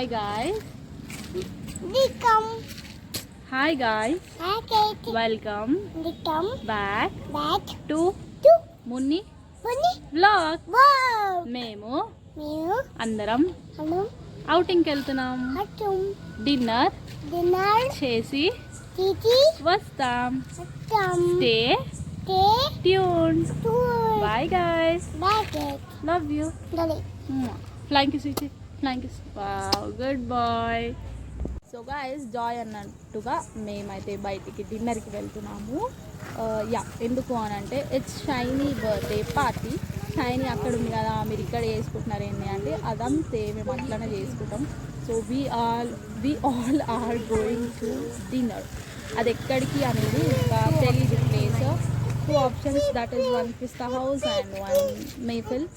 Hi guys. Welcome. Hi guys. Okay. Welcome Welcome back back to to Munni Bunny. vlog. Wow. మేము మేము అందరం మనం outing కి వెళ్తున్నాం. అtum డిన్నర్ డిన్నర్ చేసి తీసి వస్తాం. అతం Stay టే tuned. To Bye guys. back Love you. dali. Flying kiss ఇచ్చి flying kiss. Wow, good boy. So guys Joy అన్నట్టుగా మేమైతే బయటికి డిన్నర్కి వెళ్తున్నాము. ఎందుకు అని అంటే it's shiny birthday party. Shiny అక్కడ ఉంది కదా, మీరు ఇక్కడ చేసుకుంటున్నారు ఏంటి అంటే అదంతే మేము అట్లనే చేసుకుంటాం. So we all are going to dinner. అది ఎక్కడికి అనేది ఇంకా తెలీదు place. 2 options, that is 1 Pista House and 1 Mehfil.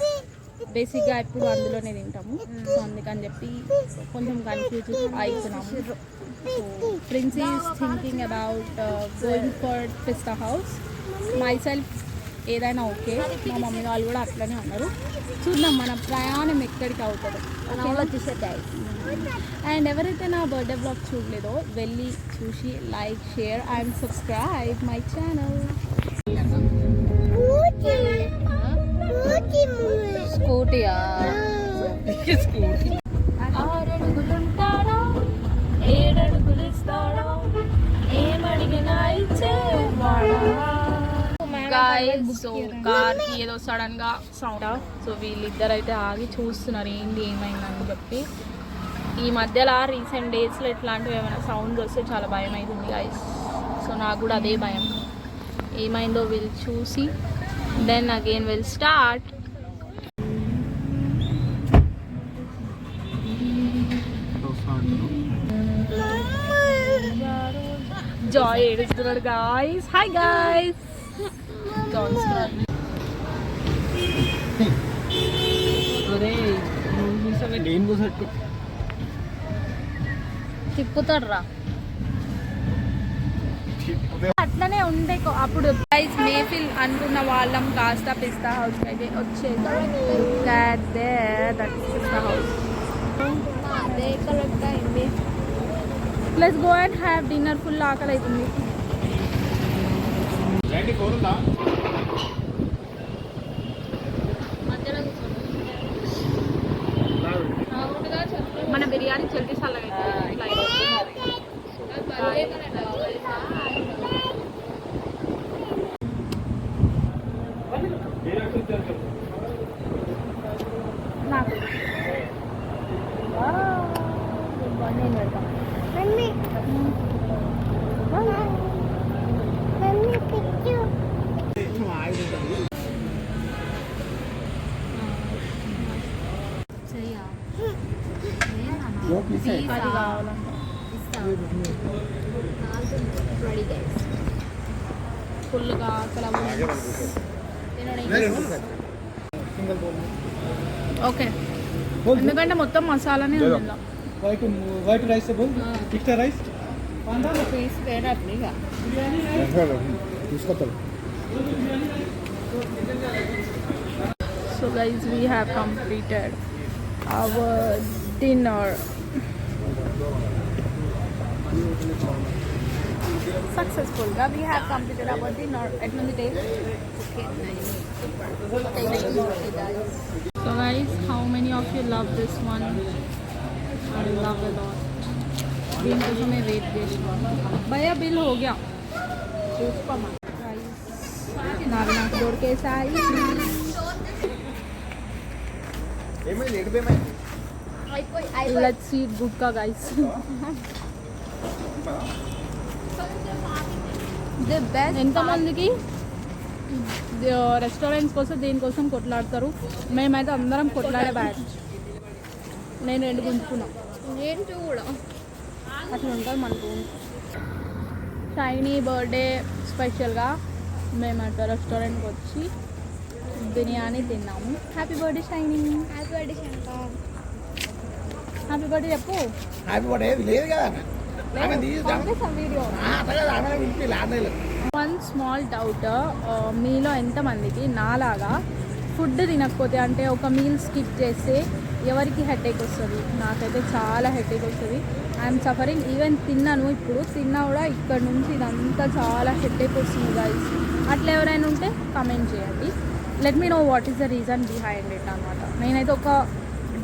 బేసిక్గా ఇప్పుడు అందులోనే తింటాము. సో అందుకని చెప్పి కొంచెం కన్ఫ్యూజ్ అవుతున్నాము. So prince is thinking about going for pista house. My self ఏదైనా ఓకే, మా మమ్మీ వాళ్ళు కూడా అట్లనే ఉన్నారు. చూద్దాం మన ప్రయాణం ఎక్కడికి అవుతుందో. అండ్ ఎవరైతే నా బర్త్డే బ్లాగ్ చూడలేదో వెళ్ళి చూసి like, share and subscribe my channel. స్కూటీయా? స్కూటీ 6 అడుగులుంటాడో 7 అడుగులు ఇస్తాడో ఏమడిగినా ఇచ్చేవాడా. గాయ్స్, సో కార్కి ఏదో సడన్ గా సౌండ్. సో వీళ్ళిద్దరు అయితే ఆగి చూస్తున్నారు ఏంటి ఏమైందని చెప్పి. ఈ మధ్యలో రీసెంట్ డేస్లో ఇట్లాంటివి ఏమైనా సౌండ్స్ వస్తే చాలా భయం అవుతుంది గాయ్స్. సో నాకు కూడా అదే భయం. ఏమైందో వీళ్ళు చూసి then again will start. Joy ఏడుస్తున్నాడు గాయ్స్. Hi guys. తిప్పుతాడు రా, అట్లనే ఉండే. అప్పుడు గైస్ మేఫిల్ అనుకున్న వాళ్ళం కాస్త పిస్తా హౌస్ అయితే వచ్చేది. Pista House. Let's go and have dinner. Full ఆకలి అవుతుంది. మన బిర్యానీ చెల్లి చల్లగా నాకు అది కావాలంట. ఫుల్గా అక్కడ ఓకే, ఎందుకంటే మొత్తం మసాలానే ఉంది. White rice extra rice piece వేరే అట్లా తీసుకొస్తాడు. So guys, we have completed our dinner successfully. We have completed our dinner at Monday. Okay, nice. So guys, how many of you love this one? I love a lot. दिन को मैं wait చేస్తున్నా. భయ్యా bill हो गया. చూసుకోమా guys. నాకు దొరికేసాయి. Let's eat gutka guys. The best. ఎంతమందికి restaurants కోసం దేనికోసం కొట్లాడతారు? మేమైతే అందరం కొట్లాడే బ్యాచ్. నేను 2 గుంజుకున్నా. నేను కూడా అట్లా ఉంటుంది మనకు. షైనీ బర్త్డే స్పెషల్గా మేమైతే రెస్టారెంట్కి వచ్చి బిర్యానీ తిన్నాము. Happy birthday shiny. Happy birthday Shankar. Happy birthday చెప్పు. హ్యాపీ బర్త్డే లేదు కదా. వన్ స్మాల్ డౌట్, మీలో ఎంతమందికి నాలాగా ఫుడ్ తినకపోతే అంటే ఒక మీల్ స్కిప్ చేస్తే ఎవరికి హెడేక్ వస్తుంది, నాకైతే చాలా హెడేక్ వస్తుంది. I'm suffering. ఈవెన్ తిన్నాను, ఇప్పుడు తిన్నా కూడా ఇక్కడ నుంచి ఇదంతా చాలా హెడేక్ వస్తుంది గైస్. అట్లా ఎవరైనా ఉంటే కమెంట్ చేయండి. Let me know what is the reason behind it అనమాట. నేనైతే ఒక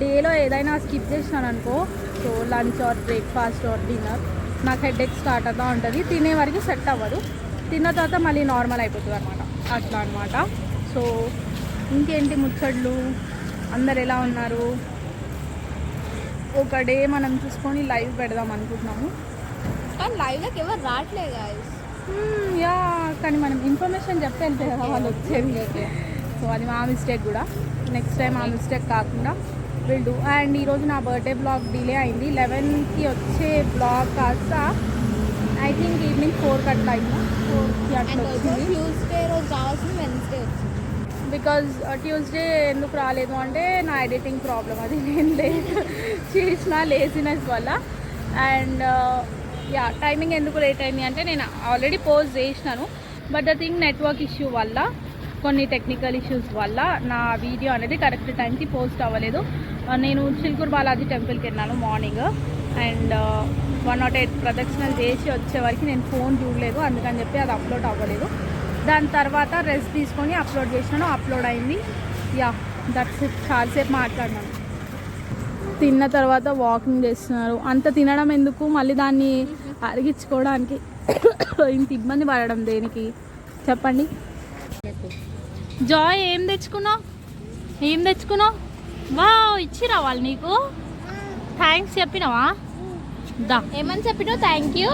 డేలో ఏదైనా స్కిప్ చేసినాను అనుకో, so lunch or breakfast are dinner, నాకు హెడేక్ స్టార్ట్ అవుతూ ఉంటుంది. తినే వరకు సెట్ అవ్వదు, తిన్న తర్వాత మళ్ళీ నార్మల్ అయిపోతుంది అనమాట. అట్లా అనమాట. సో ఇంకేంటి ముచ్చట్లు, అందరు ఎలా ఉన్నారు? ఒక డే మనం చూసుకొని లైవ్ పెడదాం అనుకుంటున్నాము, కానీ లైవ్లోకి ఎవరు రావట్లేదు గాయస్. యా, కానీ మనం ఇన్ఫర్మేషన్ చెప్పి వెళ్తే కదా వాళ్ళు వచ్చేది. సో అది మా మిస్టేక్ కూడా. నెక్స్ట్ టైం ఆ మిస్టేక్ కాకుండా విల్ డూ. అండ్ ఈరోజు నా బర్త్డే బ్లాగ్ డిలే అయింది. 11కి వచ్చే బ్లాగ్ కాస్త ఐ థింక్ ఈవినింగ్ 4కి అట్లా అయిందా, 4కి అట్లా వచ్చింది. ట్యూస్డే రోజు రావాల్సింది వెన్స్డే వచ్చింది. బికాజ్ ట్యూస్డే ఎందుకు రాలేదు అంటే నా ఎడిటింగ్ ప్రాబ్లం, అది నేను లేట్ చేసిన లేజినెస్ వల్ల. అండ్ యా, టైమింగ్ ఎందుకు లేట్ అయింది అంటే నేను ఆల్రెడీ పోస్ట్ చేసినాను, but the thing network issue వల్ల, కొన్ని టెక్నికల్ ఇష్యూస్ వల్ల నా వీడియో అనేది కరెక్ట్ టైంకి పోస్ట్ అవ్వలేదు. నేను చిలుకూరు బాలాజీ టెంపుల్కి వెళ్ళాను మార్నింగ్, అండ్ 108 ప్రదక్షిణలు చేసి వచ్చే వరకు నేను ఫోన్ చూడలేదు, అందుకని చెప్పి అది అప్లోడ్ అవ్వలేదు. దాని తర్వాత రెస్ట్ తీసుకొని అప్లోడ్ చేసినాను, అప్లోడ్ అయింది. Yeah, that's it. చాలాసేపు మాట్లాడినాను. తిన్న తర్వాత వాకింగ్ చేస్తున్నారు. అంత తినడం ఎందుకు, మళ్ళీ దాన్ని అరిగించుకోవడానికి ఇంత ఇబ్బంది పడడం దేనికి చెప్పండి. జాయ్, ఏం తెచ్చుకున్నావు? వా, ఇచ్చి రావాలి నీకు. థ్యాంక్స్ చెప్పినావా? దా, ఏమని చెప్పినావు? థ్యాంక్ యూ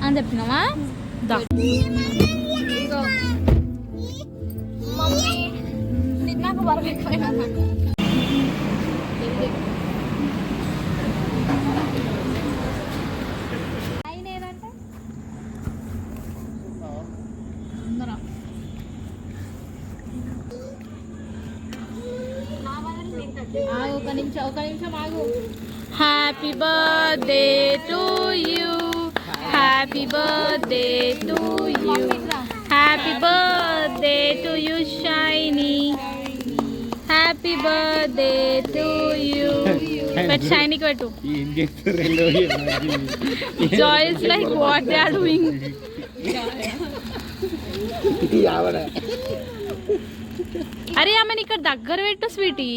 అని చెప్పినావా? దా. మమ్మీ నాకు బరువు ఎక్కువైనా. ఒక నిమిషం ఆగు. Happy birthday to you, happy birthday to you, happy birthday to you Shiny, happy birthday to you. పెట్టు, షైనీకి పెట్టు. Joy is like what they are doing. అరే ఆమెను ఇక్కడ దగ్గర పెట్టు స్వీటీ.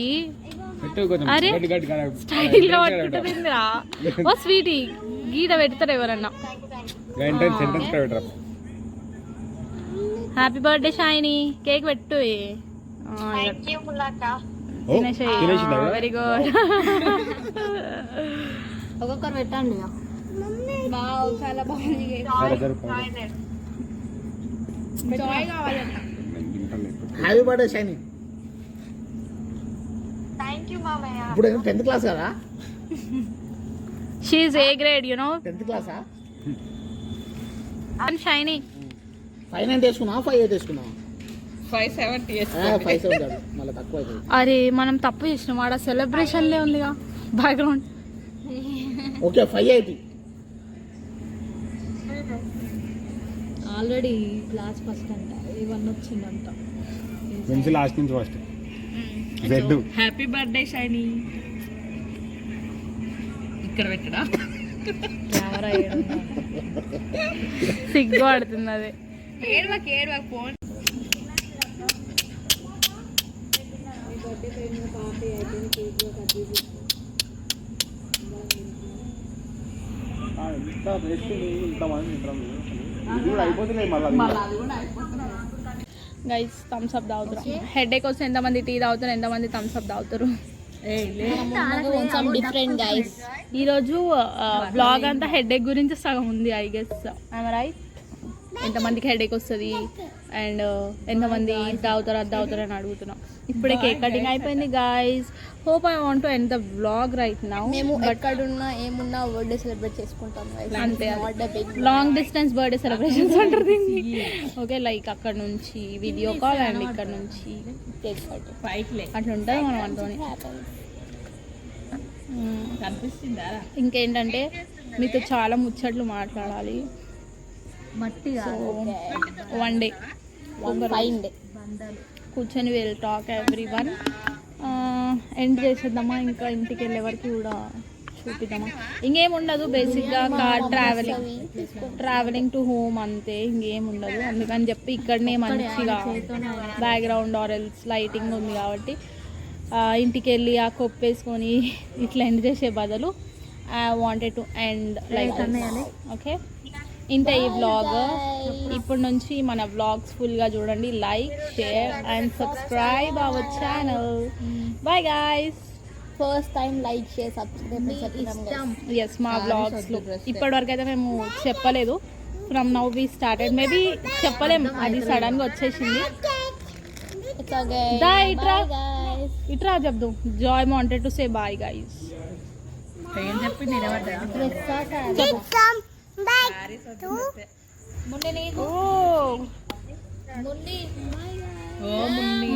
అరే స్టైల్ గా పట్టుకుంటుందిరా. ఓ స్వీటీ, గీత పెడతారు ఎవరన్నా. Happy birthday shiny. కేక్ పెట్టు. Very good. ఒక్కొక్కరు పెట్టండి. చాలా బాగుంది. జాయ్ కావాలన్నా. Happy birthday shiny. Thank you మామయ్య. ఇప్పుడు 10th క్లాస్ కదా? She is A grade, you know. 10th క్లాసా? అండ్ షైనీ 590 వేసుకున్నా, 58 వేసుకున్నా, 570 570 మళ్ళీ తక్కువ అవుతుంది. అరే మనం తప్పు చేసినాం. ఆడ సెలబ్రేషన్లే ఉందిగా background. Okay 580. Already class first అంట, ఇవన్నీ వచ్చిందంట. లాస్ట్ నుంచి ఫస్ట్. Happy birthday shiny. ఇక్కడ పెట్టడా? కెమెరా సిగ్గు పడుతుంది అది. ఏడవకు ఫోన్. గైస్ థమ్స్ అప్ తాగుతారు. హెడేక్ వస్తే ఎంతమంది టీ తాగుతారు, ఎంతమంది థమ్స్ అప్ తాగుతారు? Different guys. ఈరోజు బ్లాగ్ అంతా హెడేక్ గురించి సగం ఉంది ఐ గెస్. I'm right? ఎంతమందికి హెడేక్ వస్తుంది అండ్ ఎంతమంది ఇది తాగుతారు అది తాగుతారు అని అడుగుతున్నాం. ఇప్పుడే కేక్ కటింగ్ అయిపోయింది guys. Hope I want to end the vlog right now. మేము ఎక్కడున్నా ఏమున్నా బర్త్డే సెలబ్రేట్ చేసుకుంటాం అంతే. లాంగ్ డిస్టెన్స్ బర్త్డే సెలబ్రేషన్స్ అంటారు దీన్ని. ఓకే, లైక్ అక్కడ నుంచి వీడియో కాల్ అండ్ ఇక్కడ నుంచి కేక్ కట్ అట్లా ఉంటుంది మనం అనుకోని. కనిపిస్తుందా? ఇంకేంటంటే మీతో చాలా ముచ్చట్లు మాట్లాడాలి. మట్టి వన్ డే ఫైన్ డే కూర్చొని will talk everyone. End చేసేద్దామా, ఇంకా ఇంటికి వెళ్ళే వరకు కూడా చూపిద్దామా. ఇంకేం ఉండదు, బేసిక్గా కార్ ట్రావెలింగ్ టు హోమ్ అంతే, ఇంకేం ఉండదు. అందుకని చెప్పి ఇక్కడనే మంచిగా బ్యాక్గ్రౌండ్ ఆరెల్స్ లైటింగ్ ఉంది కాబట్టి ఇంటికి వెళ్ళి ఆ కొప్పేసుకొని ఇట్లా ఎండ్ చేసే బదులు I wanted to end like okay. ఇంత ఈ వ్లాగ్. ఇప్పటి నుంచి మన వ్లాగ్స్ ఫుల్గా చూడండి. Like, share and subscribe our channel. Bye guys. First time like share subscribe చెప్పినాం. ఎస్, మా వ్లాగ్స్లో ఇప్పటివరకు అయితే మేము చెప్పలేదు. From now we started. Maybe చెప్పలేము, అది సడన్గా వచ్చేసింది. ఇట్రా చెప్దు. Joy wanted to say bye guys. ఏం చెప్పి నిలబడ్డా ఓ ఓ మున్ని